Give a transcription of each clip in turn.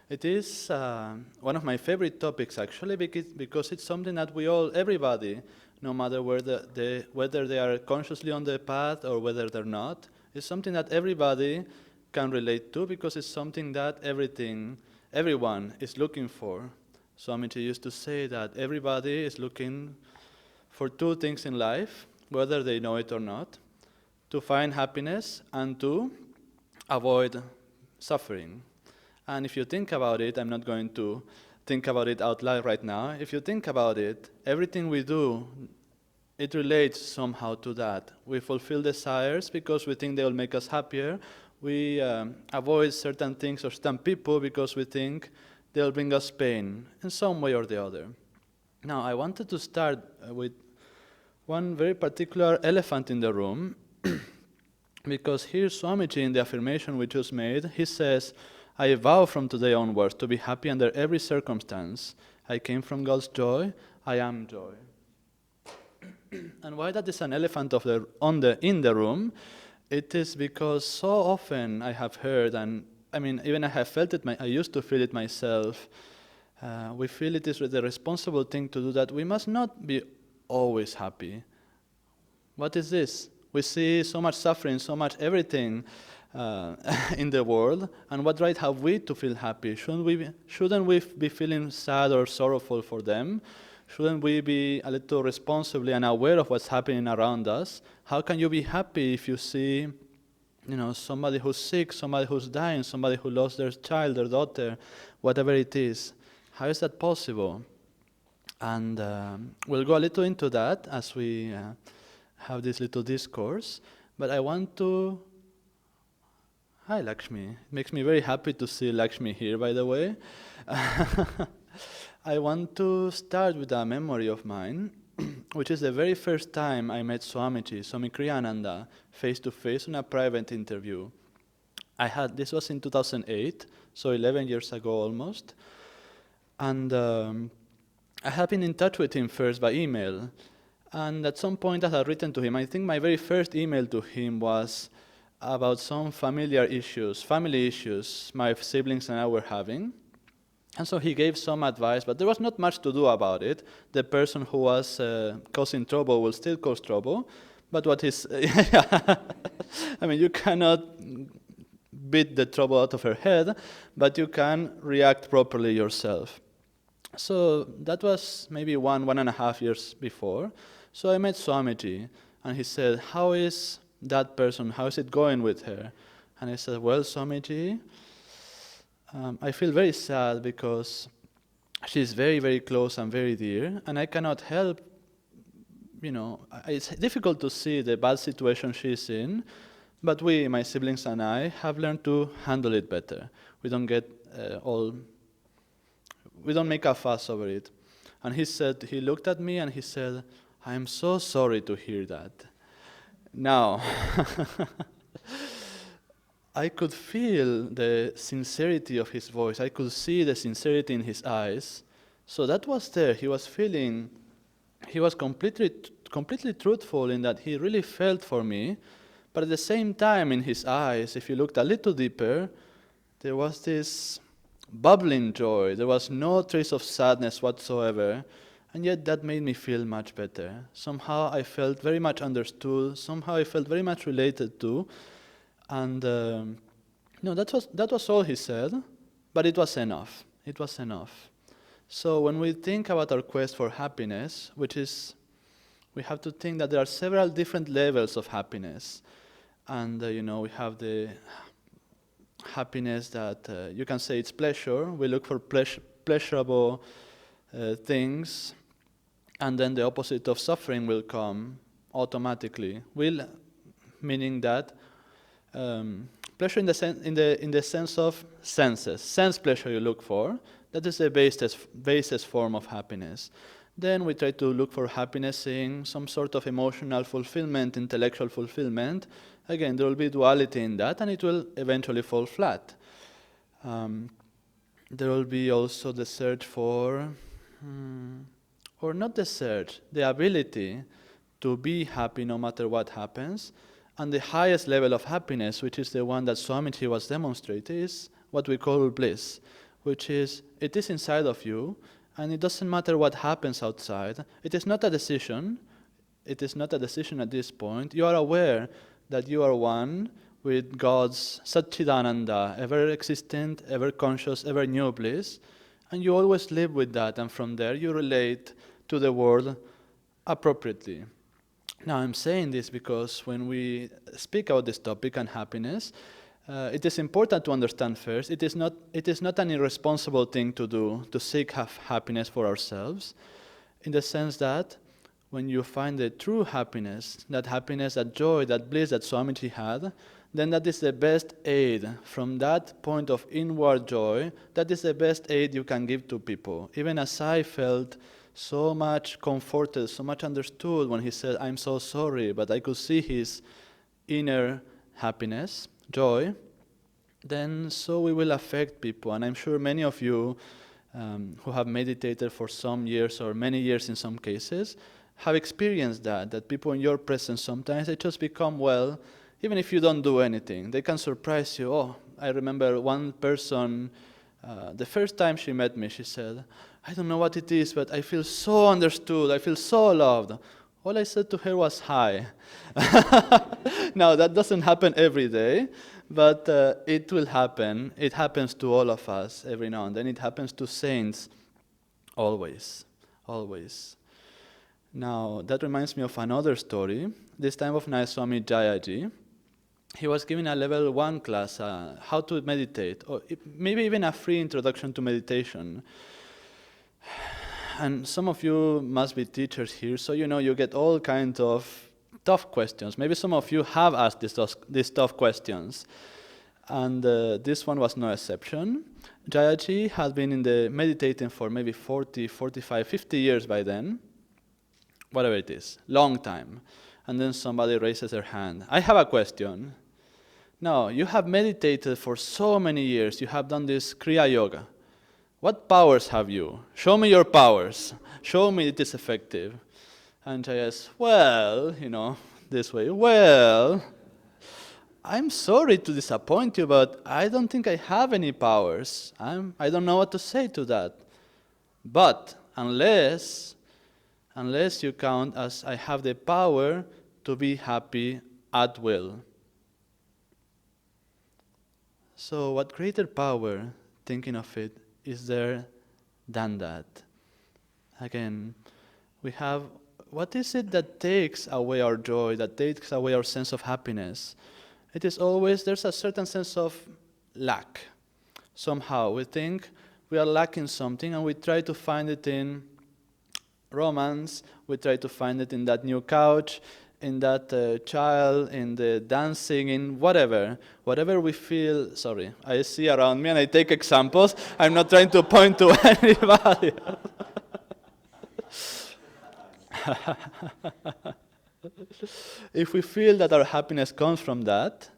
It is one of my favorite topics, actually, because it's something that everybody, no matter whether they are consciously on the path or whether they're not, it's something that everybody can relate to because it's something that everyone is looking for. Swamiji used to say that everybody is looking for two things in life, whether they know it or not: to find happiness and to avoid suffering. And if you think about it, I'm not going to think about it out loud right now. If you think about it, everything we do, it relates somehow to that. We fulfill desires because we think they will make us happier. We avoid certain things or certain people because we think they'll bring us pain in some way or the other. Now, I wanted to start with one very particular elephant in the room, because here Swamiji, in the affirmation we just made, he says, "I vow from today onwards to be happy under every circumstance. I came from God's joy. I am joy." And why that is an elephant in the room? It is because so often I have heard, and I mean, even I have felt it. I used to feel it myself. We feel it is the responsible thing to do that. We must not be always happy. What is this? We see so much suffering, so much everything in the world, and what right have we to feel happy? Shouldn't we be feeling sad or sorrowful for them? Shouldn't we be a little responsibly and aware of what's happening around us? How can you be happy if you see, somebody who's sick, somebody who's dying, somebody who lost their child, their daughter, whatever it is? How is that possible? And we'll go a little into that as we have this little discourse. But I want to... Hi, Lakshmi. It makes me very happy to see Lakshmi here, by the way. I want to start with a memory of mine, which is the very first time I met Swamiji, Swami Kriyananda, face-to-face in a private interview. This was in 2008, so 11 years ago almost. And I had been in touch with him first by email. And at some point I had written to him. I think my very first email to him was about some family issues my siblings and I were having. And so he gave some advice, but there was not much to do about it. The person who was causing trouble will still cause trouble. But what is... I mean, you cannot beat the trouble out of her head, but you can react properly yourself. So that was maybe 1.5 years before. So I met Swamiji, and he said, "How is that person? How is it going with her?" And I said, "Well, Swamiji, I feel very sad because she's very, very close and very dear, and I cannot help, it's difficult to see the bad situation she's in, but my siblings and I, have learned to handle it better. We don't get we don't make a fuss over it." And he looked at me and he said, "I am so sorry to hear that." Now, I could feel the sincerity of his voice. I could see the sincerity in his eyes. So that was there. He was completely truthful in that he really felt for me. But at the same time, in his eyes, if you looked a little deeper, there was this bubbling joy. There was no trace of sadness whatsoever. And yet that made me feel much better. Somehow I felt very much understood. Somehow I felt very much related to. And that was all he said, but it was enough. It was enough. So when we think about our quest for happiness, we have to think that there are several different levels of happiness. And we have the happiness that you can say it's pleasure. We look for pleasurable things, and then the opposite of suffering will come automatically. Meaning that pleasure in the sense of senses, sense pleasure you look for. That is the basest form of happiness. Then we try to look for happiness in some sort of emotional fulfillment, intellectual fulfillment. Again, there will be duality in that, and it will eventually fall flat. There will be also the search for, or not the search, the ability to be happy no matter what happens. And the highest level of happiness, which is the one that Swamiji was demonstrating, is what we call bliss, which is, it is inside of you, and it doesn't matter what happens outside. It is not a decision. It is not a decision at this point. You are aware that you are one with God's Satchidananda, ever-existent, ever-conscious, ever-new bliss, and you always live with that, and from there you relate to the world appropriately. Now, I'm saying this because when we speak about this topic and happiness, it is important to understand first, it is not an irresponsible thing to do, to seek happiness for ourselves, in the sense that when you find the true happiness, that joy, that bliss that Swamiji had, then that is the best aid. From that point of inward joy, that is the best aid you can give to people. Even as I felt so much comforted, so much understood when he said, "I'm so sorry," but I could see his inner happiness, joy, then so we will affect people. And I'm sure many of you who have meditated for some years or many years in some cases have experienced that people in your presence sometimes they just become well, even if you don't do anything. They can surprise you. Oh, I remember one person, the first time she met me, she said, "I don't know what it is, but I feel so understood, I feel so loved." All I said to her was, "Hi." Now, that doesn't happen every day, but it will happen. It happens to all of us every now and then. It happens to saints always, always. Now, that reminds me of another story, this time of Swami Jayaji. He was giving a level 1 class, how to meditate, or maybe even a free introduction to meditation. And some of you must be teachers here, so you get all kinds of tough questions. Maybe some of you have asked these tough questions. And this one was no exception. Jayaji had been meditating for maybe 40, 45, 50 years by then. Whatever it is, long time. And then somebody raises their hand. "I have a question." "No, you have meditated for so many years. You have done this Kriya Yoga. What powers have you? Show me your powers. Show me it is effective." And Jayas, this way, "Well, I'm sorry to disappoint you, but I don't think I have any powers. I don't know what to say to that. But unless you count as I have the power to be happy at will." So what greater power, thinking of it, is there than that? Again, we have, what is it that takes away our joy, that takes away our sense of happiness? It is always, there's a certain sense of lack. Somehow we think we are lacking something and we try to find it in romance, we try to find it in that new couch, in that child, in the dancing, in whatever we feel. Sorry, I see around me and I take examples. I'm not trying to point to anybody. If we feel that our happiness comes from that,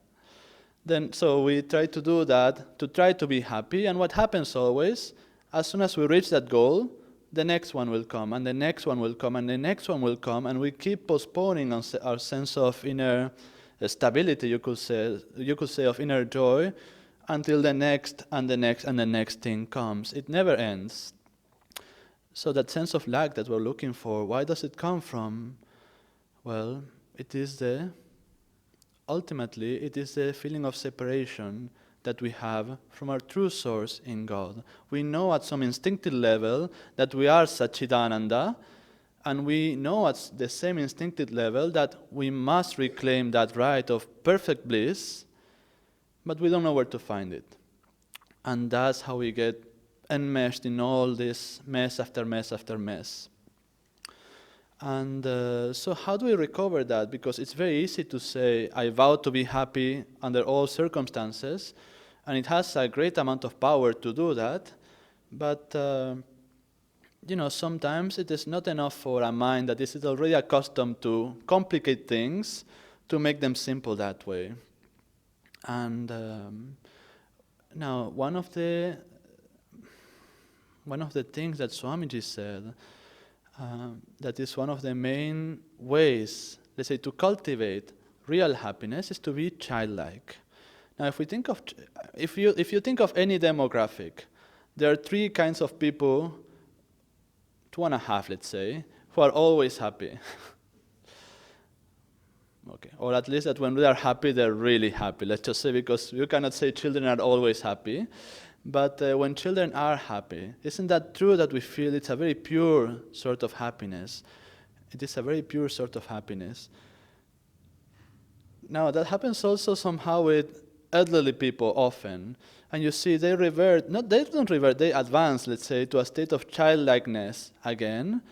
then so we try to do that, to try to be happy, and what happens always, as soon as we reach that goal, the next one will come, and the next one will come, and the next one will come, and we keep postponing our sense of inner stability, you could say of inner joy, until the next, and the next, and the next thing comes. It never ends. So that sense of lack that we're looking for, why does it come from? Well, ultimately, it is the feeling of separation that we have from our true source in God. We know at some instinctive level that we are Satchidananda, and we know at the same instinctive level that we must reclaim that right of perfect bliss, but we don't know where to find it. And that's how we get enmeshed in all this mess after mess after mess. And so how do we recover that? Because it's very easy to say, I vow to be happy under all circumstances, and it has a great amount of power to do that, but sometimes it is not enough for a mind that is already accustomed to complicate things to make them simple that way. And now one of the things that Swamiji said, that is one of the main ways, let's say, to cultivate real happiness is to be childlike. Now, if you think of any demographic, there are three kinds of people, two and a half, let's say, who are always happy. Okay, or at least that when they are happy, they're really happy. Let's just say, because you cannot say children are always happy, but when children are happy, isn't that true that we feel it's a very pure sort of happiness? It is a very pure sort of happiness. Now, that happens also somehow with elderly people often. And you see, they don't revert, they advance, let's say, to a state of childlikeness again,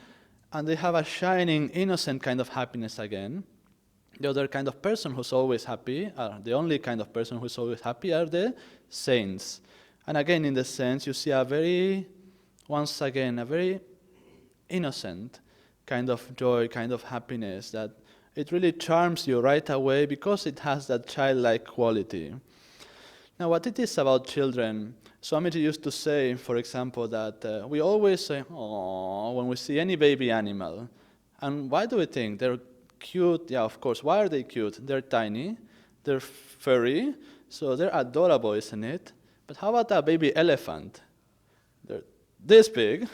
and they have a shining, innocent kind of happiness again. The other kind of person who's always happy, the only kind of person who's always happy, are the saints. And again, in the sense, you see once again, a very innocent kind of joy, kind of happiness that it really charms you right away because it has that childlike quality. Now, what it is about children, Swamiji used to say, for example, that we always say, "Aww," when we see any baby animal. And why do we think? They're cute. Yeah, of course. Why are they cute? They're tiny, they're furry, so they're adorable, isn't it? But how about a baby elephant? They're this big,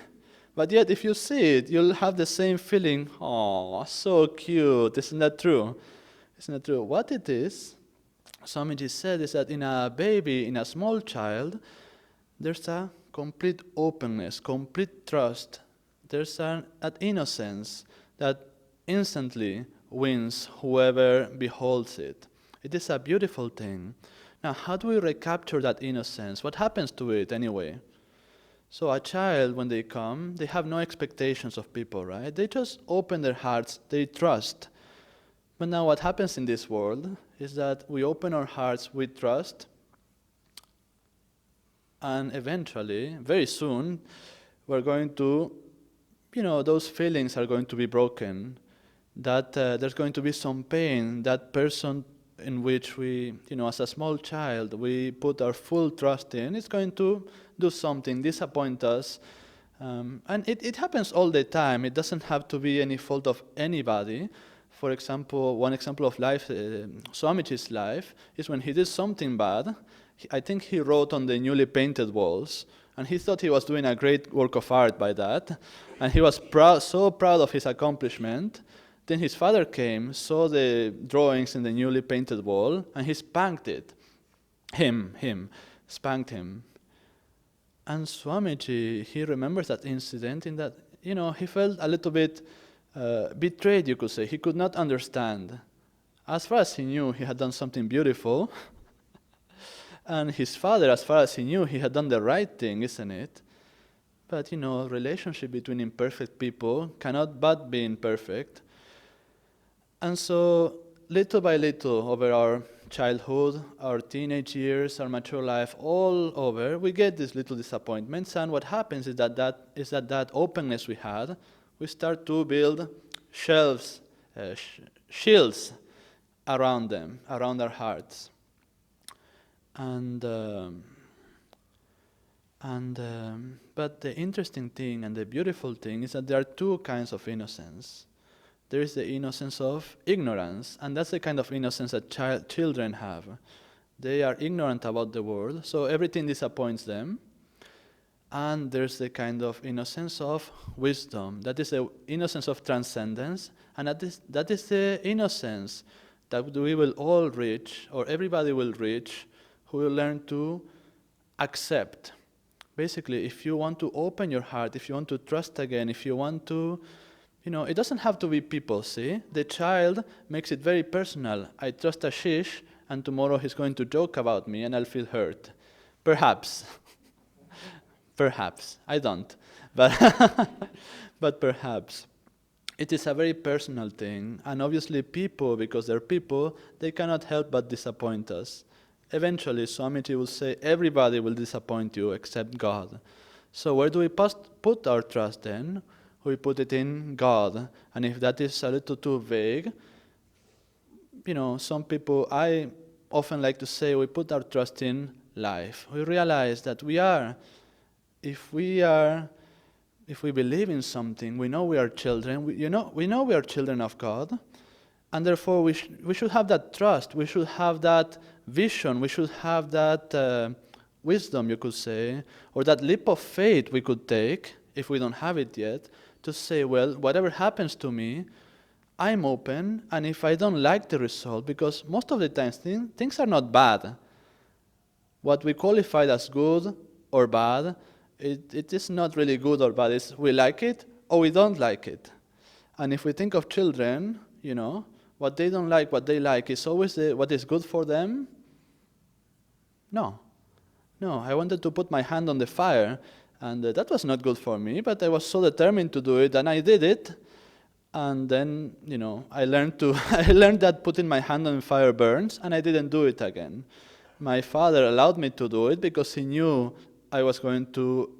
but yet if you see it, you'll have the same feeling, "Oh, so cute." Isn't that true? Isn't that true? What it is, Swamiji said, is that in a baby, in a small child, there's a complete openness, complete trust. There's that innocence that instantly wins whoever beholds it. It is a beautiful thing. Now, how do we recapture that innocence? What happens to it anyway? So a child, when they come, they have no expectations of people, right? They just open their hearts, they trust. But now what happens in this world is that we open our hearts with trust, and eventually, very soon, we're going to, those feelings are going to be broken, that there's going to be some pain. That person in which we, as a small child, we put our full trust in, is going to do something, disappoint us. And it happens all the time. It doesn't have to be any fault of anybody. For example, one example of life, Swamiji's life, is when he did something bad. I think he wrote on the newly painted walls, and he thought he was doing a great work of art by that, and he was so proud of his accomplishment. Then his father came, saw the drawings in the newly painted wall, and he spanked it. Spanked him. And Swamiji, he remembers that incident in that, he felt a little bit betrayed, you could say. He could not understand. As far as he knew, he had done something beautiful. And his father, as far as he knew, he had done the right thing, isn't it? But, relationship between imperfect people cannot but be imperfect. And so, little by little, over our childhood, our teenage years, our mature life, all over, we get these little disappointments. And what happens is that openness we had, we start to build shields around them, around our hearts. But the interesting thing and the beautiful thing is that there are two kinds of innocence. There is the innocence of ignorance, and that's the kind of innocence that children have. They are ignorant about the world, so everything disappoints them. And there's the kind of innocence of wisdom. That is the innocence of transcendence, and that is the innocence that we will all reach, or everybody will reach, who will learn to accept. Basically, if you want to open your heart, if you want to trust again, if you want to, it doesn't have to be people, see? The child makes it very personal. I trust Ashish, and tomorrow he's going to joke about me, and I'll feel hurt. Perhaps. Perhaps. I don't. But perhaps. It is a very personal thing, and obviously people, because they're people, they cannot help but disappoint us. Eventually, Swamiji will say, everybody will disappoint you except God. So where do we put our trust then? We put it in God. And if that is a little too vague, some people, I often like to say, we put our trust in life. We realize that if we believe in something, we know we are children, we know we are children of God, and therefore we should have that trust, we should have that vision, we should have that wisdom, you could say, or that leap of faith we could take, if we don't have it yet, to say, well, whatever happens to me, I'm open, and if I don't like the result, because most of the times things are not bad. What we qualify as good or bad, it is not really good or bad. It's we like it or we don't like it. And if we think of children, what they don't like, what they like, is always what is good for them. No, I wanted to put my hand on the fire, and that was not good for me, but I was so determined to do it, and I did it. And then, I learned that putting my hand on fire burns, and I didn't do it again. My father allowed me to do it because he knew I was going to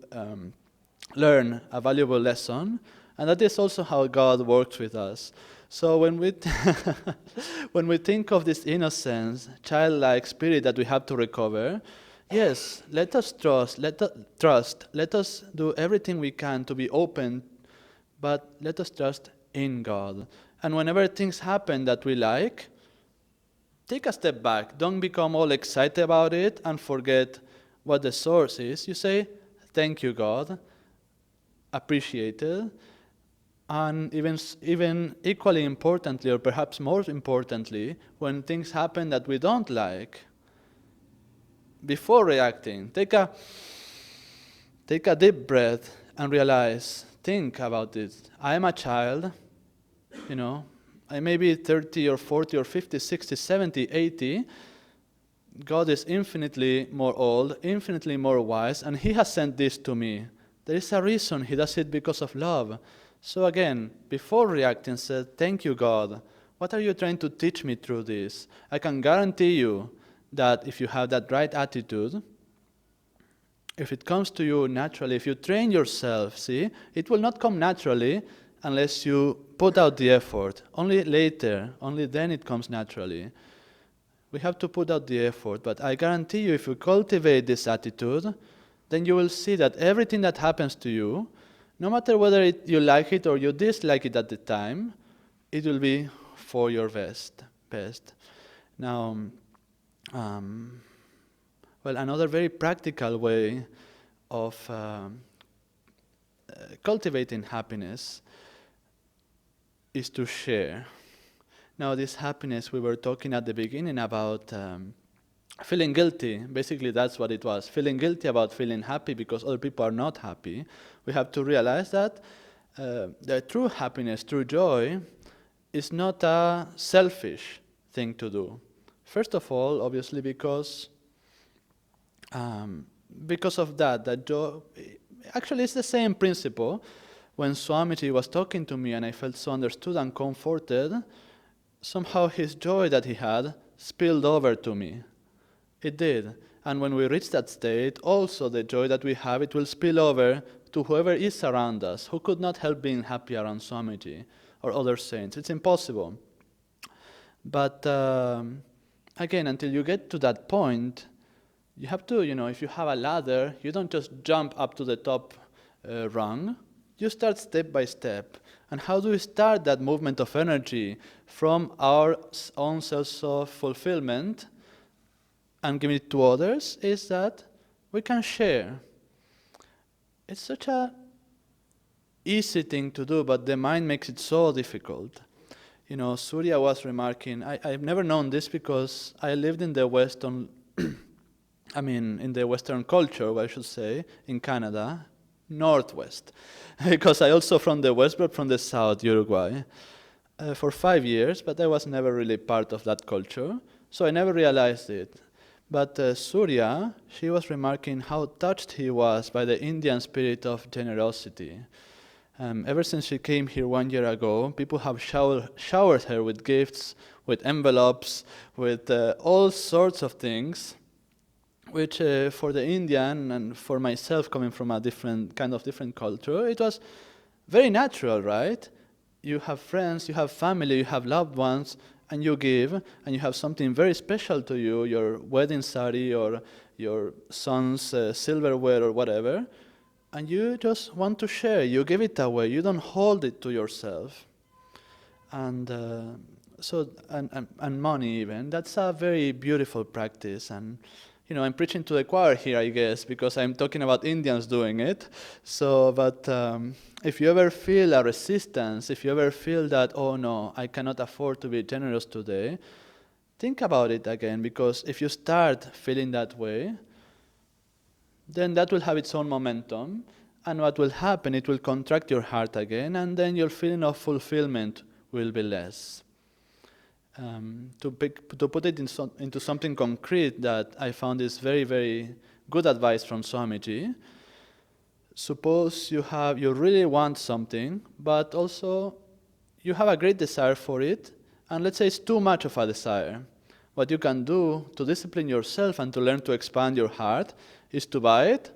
learn a valuable lesson, and that is also how God works with us. So when we when we think of this innocence, childlike spirit that we have to recover, yes, let us trust, let us do everything we can to be open, but let us trust in God. And whenever things happen that we like, take a step back. Don't become all excited about it and forget what the source is. You say, thank you, God, appreciate it. And even equally importantly, or perhaps more importantly, when things happen that we don't like, before reacting, take a deep breath and realize, think about it. I am a child, I may be 30 or 40 or 50, 60, 70, 80. God is infinitely more old, infinitely more wise, and He has sent this to me. There is a reason He does it because of love. So again, before reacting, say, thank you, God. What are you trying to teach me through this? I can guarantee you that if you have that right attitude, if it comes to you naturally, if you train yourself, it will not come naturally unless you put out the effort. Only later, only then it comes naturally. We have to put out the effort, but I guarantee you if you cultivate this attitude, then you will see that everything that happens to you, no matter whether you like it or you dislike it at the time, it will be for your best. Now, another very practical way of cultivating happiness is to share. Now, this happiness, we were talking at the beginning about feeling guilty. Basically, that's what it was. Feeling guilty about feeling happy because other people are not happy. We have to realize that the true happiness, true joy, is not a selfish thing to do. First of all, obviously, because of that joy, actually it's the same principle. When Swamiji was talking to me and I felt so understood and comforted, somehow his joy that he had spilled over to me. It did. And when we reach that state, also the joy that we have, it will spill over to whoever is around us, who could not help being happy around Swamiji or other saints. It's impossible. But again, until you get to that point, you have to, if you have a ladder, you don't just jump up to the top rung. You start step by step. And how do we start that movement of energy from our own sense of fulfillment and give it to others? Is that we can share. It's such a easy thing to do, but the mind makes it so difficult. Surya was remarking, I've never known this because I lived in the Western, in the Western culture, I should say, in Canada, Northwest, because I also from the West, but from the South, Uruguay, for 5 years, but I was never really part of that culture, so I never realized it. But Surya, she was remarking how touched he was by the Indian spirit of generosity. Ever since she came here 1 year ago, people have showered her with gifts, with envelopes, with all sorts of things, which for the Indian and for myself coming from a different culture, it was very natural, right? You have friends, you have family, you have loved ones, and you give, and you have something very special to you, your wedding sari or your son's silverware or whatever, and you just want to share. You give it away. You don't hold it to yourself. And and money even. That's a very beautiful practice, and I'm preaching to the choir here, I guess, because I'm talking about Indians doing it. So, but if you ever feel a resistance, if you ever feel that, oh no, I cannot afford to be generous today, think about it again, because if you start feeling that way, then that will have its own momentum, and what will happen, it will contract your heart again, and then your feeling of fulfillment will be less. To put it into something concrete that I found is very, very good advice from Swamiji. Suppose you really want something, but also you have a great desire for it, and let's say it's too much of a desire. What you can do to discipline yourself and to learn to expand your heart is to buy it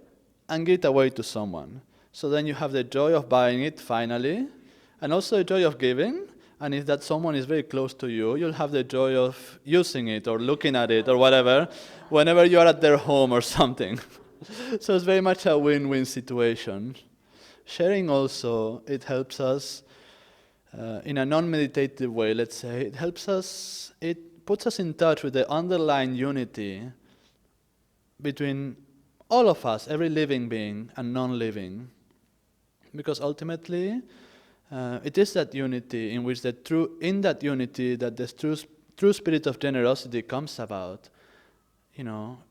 and give it away to someone. So then you have the joy of buying it finally, and also the joy of giving. And if that someone is very close to you, you'll have the joy of using it or looking at it or whatever, whenever you are at their home or something. So it's very much a win-win situation. Sharing also, it helps us in a non-meditative way, let's say. It puts us in touch with the underlying unity between all of us, every living being and non-living. Because ultimately, it is that unity in which that the true spirit of generosity comes about.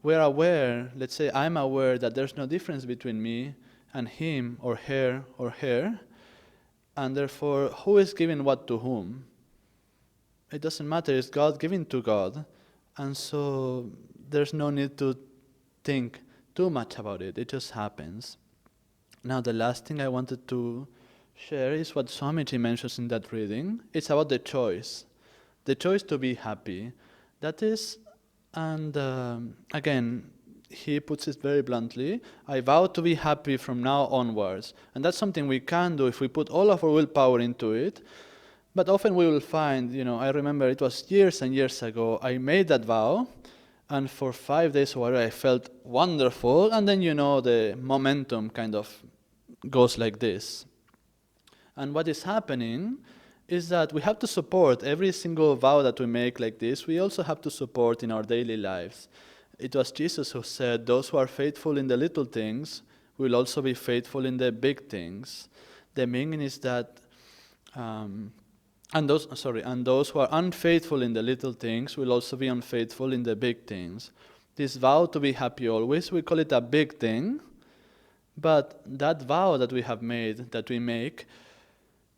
We're aware, let's say I'm aware that there's no difference between me and him or her, and therefore who is giving what to whom? It doesn't matter, it's God giving to God, and so there's no need to think too much about it, it just happens. Now the last thing I wanted to share is what Swamiji mentions in that reading. It's about the choice to be happy. That is, and again, he puts it very bluntly, I vow to be happy from now onwards. And that's something we can do if we put all of our willpower into it. But often we will find, I remember it was years and years ago, I made that vow, and for 5 days or whatever I felt wonderful, and then the momentum kind of goes like this. And what is happening is that we have to support every single vow that we make like this. We also have to support in our daily lives. It was Jesus who said, those who are faithful in the little things will also be faithful in the big things. The meaning is that, and those who are unfaithful in the little things will also be unfaithful in the big things. This vow to be happy always, we call it a big thing, but that vow that we have made, that we make,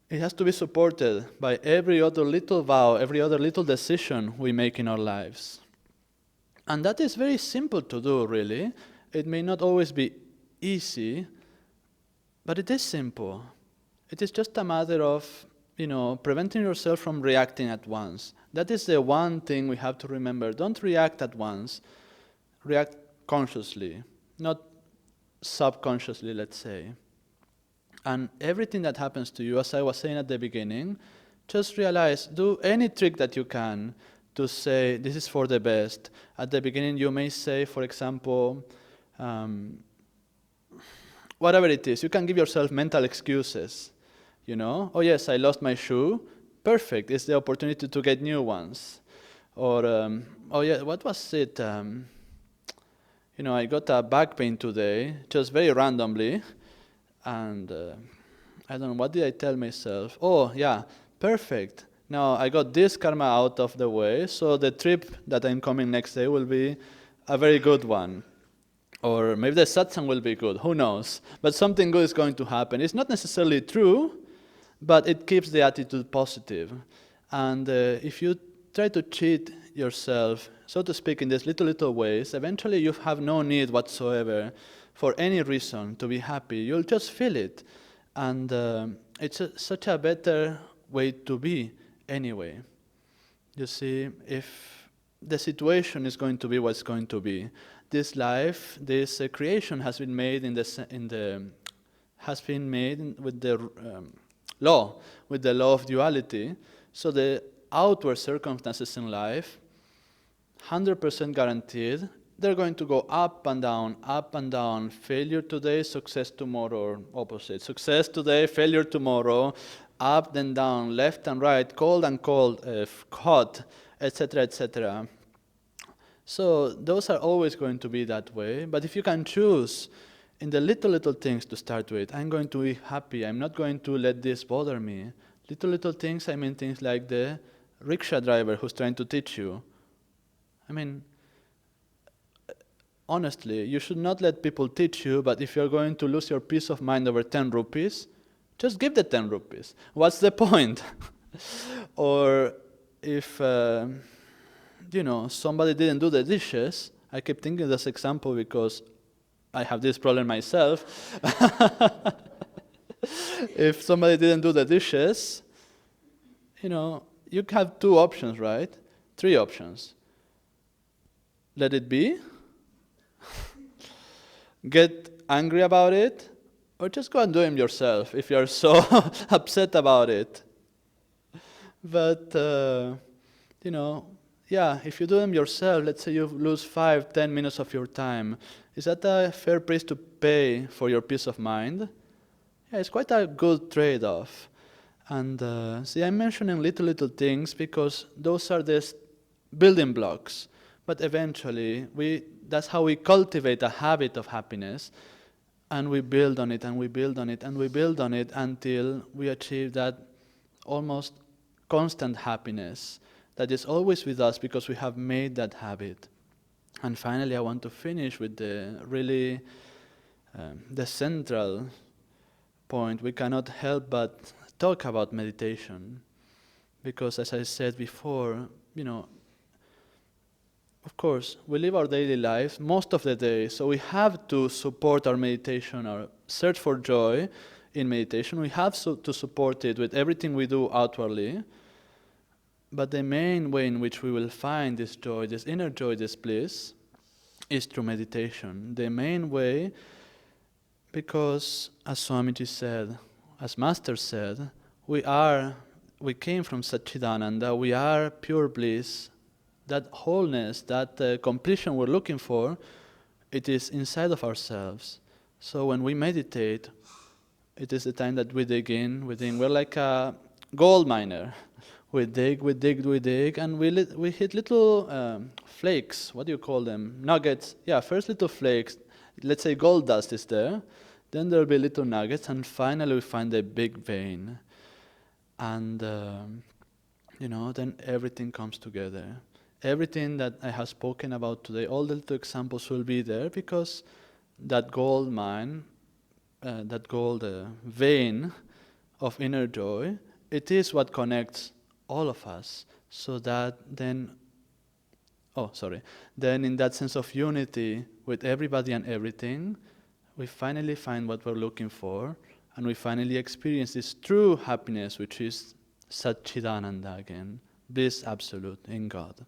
it has to be supported by every other little vow, every other little decision we make in our lives. And that is very simple to do, really. It may not always be easy, but it is simple. It is just a matter of, preventing yourself from reacting at once. That is the one thing we have to remember. Don't react at once. React consciously, not subconsciously, let's say. And everything that happens to you, as I was saying at the beginning, just realize, do any trick that you can to say, this is for the best. At the beginning you may say, for example, whatever it is, you can give yourself mental excuses. Oh yes, I lost my shoe. Perfect, it's the opportunity to get new ones. Or, oh yeah, what was it? I got a back pain today, just very randomly. And I don't know, what did I tell myself? Oh, yeah, perfect. Now I got this karma out of the way, so the trip that I'm coming next day will be a very good one. Or maybe the satsang will be good, who knows? But something good is going to happen. It's not necessarily true, but it keeps the attitude positive. And if you try to cheat yourself, so to speak, in these little ways, eventually you have no need whatsoever for any reason to be happy. You'll just feel it. And it's such a better way to be anyway. You see, if the situation is going to be what's going to be, this life, this creation has been made with the law of duality. So the outward circumstances in life, 100% guaranteed, they're going to go up and down, failure today, success tomorrow, or opposite. Success today, failure tomorrow, up and down, left and right, cold and cold, hot, etc., etc. So those are always going to be that way. But if you can choose in the little things to start with, I'm going to be happy. I'm not going to let this bother me. Little things, I mean things like the rickshaw driver who's trying to teach you. I mean, honestly, you should not let people teach you, but if you're going to lose your peace of mind over 10 rupees, just give the 10 rupees. What's the point? Or if, somebody didn't do the dishes, I keep thinking this example because I have this problem myself. If somebody didn't do the dishes, you have 2 options, right? 3 options. Let it be, get angry about it, or just go and do them yourself if you're so upset about it. But, if you do them yourself, let's say you lose 5-10 minutes of your time, is that a fair price to pay for your peace of mind? Yeah, it's quite a good trade-off. And I'm mentioning little things because those are the building blocks. But eventually, that's how we cultivate a habit of happiness, and we build on it, and we build on it, and we build on it until we achieve that almost constant happiness that is always with us because we have made that habit. And finally, I want to finish with the really the central point. We cannot help but talk about meditation because, as I said before, of course, we live our daily lives most of the day, so we have to support our meditation, our search for joy in meditation. We have to support it with everything we do outwardly. But the main way in which we will find this joy, this inner joy, this bliss, is through meditation. The main way, because as Swamiji said, as Master said, we came from Satchidananda, we are pure bliss. That wholeness, that completion we're looking for, it is inside of ourselves. So when we meditate, it is the time that we dig in. We're like a gold miner. We dig, and we hit little flakes. What do you call them? Nuggets. Yeah, first little flakes. Let's say gold dust is there. Then there'll be little nuggets, and finally we find a big vein. And, then everything comes together. Everything that I have spoken about today, all the little examples will be there because that gold mine, that gold vein of inner joy, it is what connects all of us. So that then in that sense of unity with everybody and everything, we finally find what we're looking for, and we finally experience this true happiness, which is Satchidananda again, bliss absolute in God.